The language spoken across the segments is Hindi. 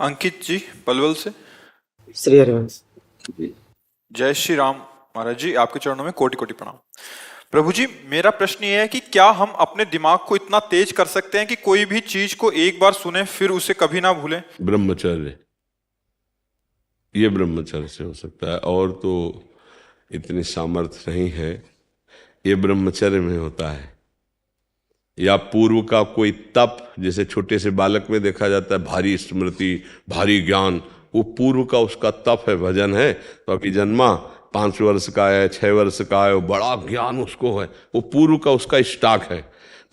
अंकित जी पलवल से। श्री हरिवंश। जय श्री राम। महाराज जी आपके चरणों में कोटि कोटि प्रणाम। प्रभु जी मेरा प्रश्न ये है कि क्या हम अपने दिमाग को इतना तेज कर सकते हैं कि कोई भी चीज को एक बार सुने फिर उसे कभी ना भूलें? ब्रह्मचर्य, ये ब्रह्मचर्य से हो सकता है, और तो इतनी सामर्थ्य नहीं है। ये ब्रह्मचर्य में होता है, या पूर्व का कोई तप, जैसे छोटे से बालक में देखा जाता है भारी स्मृति, भारी ज्ञान, वो पूर्व का उसका तप है, भजन है। तो अभी जन्मा 5 वर्ष का है, 6 वर्ष का है, वो बड़ा ज्ञान उसको है, वो पूर्व का उसका स्टॉक है।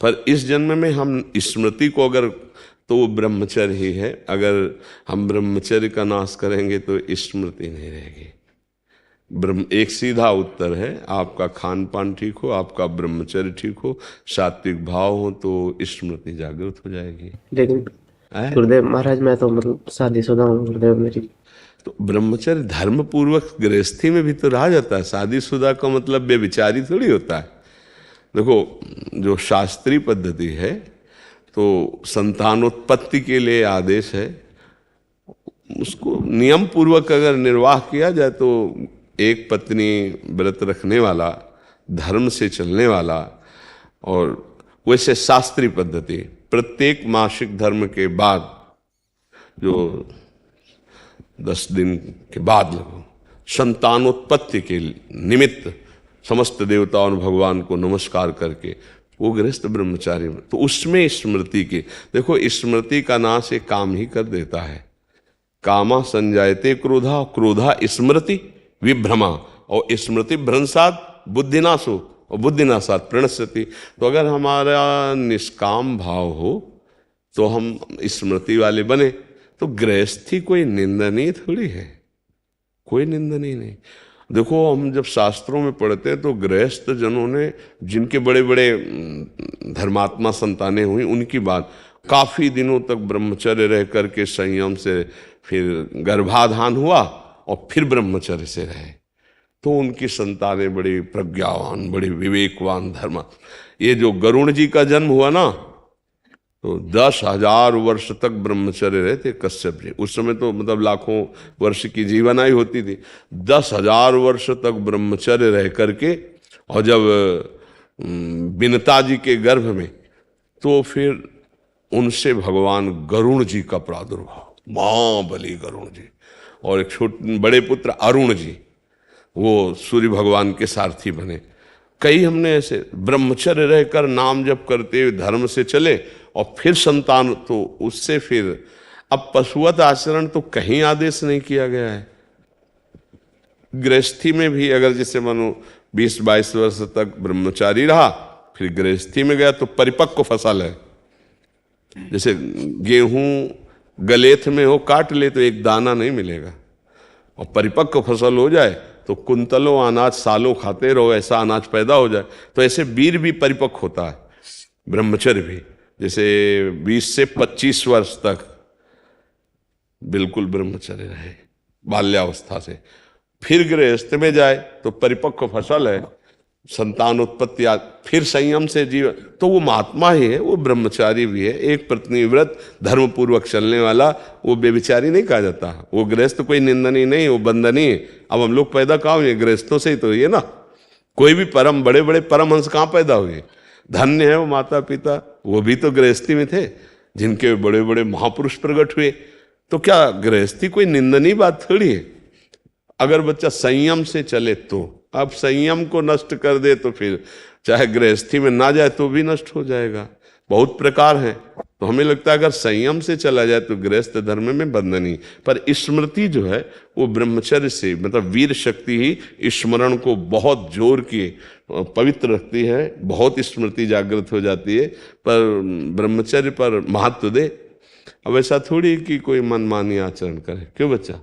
पर इस जन्म में हम स्मृति को अगर, तो वो ब्रह्मचर्य ही है। अगर हम ब्रह्मचर्य का नाश करेंगे तो स्मृति नहीं रहेगी। एक सीधा उत्तर है, आपका खान पान ठीक हो, आपका ब्रह्मचर्य ठीक हो, सात्विक भाव हो, तो स्मृति जागृत हो जाएगी। लेकिन गुरुदेव महाराज मैं तो मतलब शादीशुदा हूँ गुरुदेव मेरी। तो ब्रह्मचर्य धर्म पूर्वक गृहस्थी में भी तो रहा जाता है। शादीशुदा का मतलब बेविचारी थोड़ी होता है। देखो, जो शास्त्रीय पद्धति है तो संतानोत्पत्ति के लिए आदेश है, उसको नियम पूर्वक अगर निर्वाह किया जाए तो एक पत्नी व्रत रखने वाला, धर्म से चलने वाला, और वैसे शास्त्रीय पद्धति प्रत्येक मासिक धर्म के बाद जो 10 दिन के बाद लगो संतानोत्पत्ति के निमित्त समस्त देवताओं और भगवान को नमस्कार करके वो गृहस्थ ब्रह्मचारी में, तो उसमें स्मृति की, देखो स्मृति का नाश एक काम ही कर देता है। कामा संजायते क्रोधा, क्रोधा स्मृति विभ्रमा, और स्मृति भ्रंशात बुद्धिनाशो, और बुद्धिनाशात प्रणश्यति। तो अगर हमारा निष्काम भाव हो तो हम स्मृति वाले बने, तो गृहस्थी कोई निंदनीय थोड़ी है, कोई निंदनीय नहीं। देखो, हम जब शास्त्रों में पढ़ते हैं तो गृहस्थ जनों ने, जिनके बड़े बड़े धर्मात्मा संतानें हुई, उनकी बात, काफी दिनों तक ब्रह्मचर्य रह करके संयम से फिर गर्भाधान हुआ और फिर ब्रह्मचर्य से रहे, तो उनकी संतानें बड़ी प्रज्ञावान, बड़ी विवेकवान धर्म। ये जो गरुण जी का जन्म हुआ ना, तो 10,000 वर्ष तक ब्रह्मचर्य रहे थे कश्यप जी। उस समय तो मतलब लाखों वर्ष की जीवनायु होती थी। 10,000 वर्ष तक ब्रह्मचर्य रह करके, और जब विनता जी के गर्भ में, तो फिर उनसे भगवान गरुण जी का प्रादुर्भाव, महाबली गरुण जी, और एक छोटे बड़े पुत्र अरुण जी, वो सूर्य भगवान के सारथी बने। कई हमने ऐसे ब्रह्मचर्य रहकर नाम जप करते हुए धर्म से चले, और फिर संतान, तो उससे फिर अब पशुवत आचरण तो कहीं आदेश नहीं किया गया है। गृहस्थी में भी अगर जैसे मानो 20-22 वर्ष तक ब्रह्मचारी रहा, फिर गृहस्थी में गया तो परिपक्व फसल है। जैसे गेहूं गलेथ में हो, काट ले तो एक दाना नहीं मिलेगा, और परिपक्व फसल हो जाए तो कुंतलों अनाज सालों खाते रहो, ऐसा अनाज पैदा हो जाए। तो ऐसे वीर भी परिपक्व होता है, ब्रह्मचर्य भी। जैसे 20 से 25 वर्ष तक बिल्कुल ब्रह्मचर्य रहे बाल्यावस्था से, फिर गृहस्थ में जाए तो परिपक्व फसल है, संतानोत्पत्ति, फिर संयम से जीवन, तो वो महात्मा ही है, वो ब्रह्मचारी भी है। एक पत्नी व्रत धर्म पूर्वक चलने वाला, वो बेविचारी नहीं कहा जाता। वो गृहस्थ कोई निंदनीय नहीं, वो बंदनीय है। अब हम लोग पैदा कहाँ हुए? गृहस्थों से ही तो ये ना। कोई भी परम बड़े बड़े परमहंस कहाँ पैदा हुए? धन्य है वो माता पिता, वो भी तो गृहस्थी में थे, जिनके बड़े बड़े महापुरुष प्रकट हुए। तो क्या गृहस्थी कोई निंदनीय बात थोड़ी है? अगर बच्चा संयम से चले तो। अब संयम को नष्ट कर दे तो फिर चाहे गृहस्थी में ना जाए तो भी नष्ट हो जाएगा। बहुत प्रकार है, तो हमें लगता है अगर संयम से चला जाए तो गृहस्थ धर्म में बंधनी। पर स्मृति जो है वो ब्रह्मचर्य से, मतलब वीर शक्ति ही स्मरण को बहुत जोर की पवित्र रखती है, बहुत स्मृति जागृत हो जाती है। पर ब्रह्मचर्य पर महत्व दे। अब ऐसा थोड़ी कि कोई मनमानी आचरण करे। क्यों बच्चा?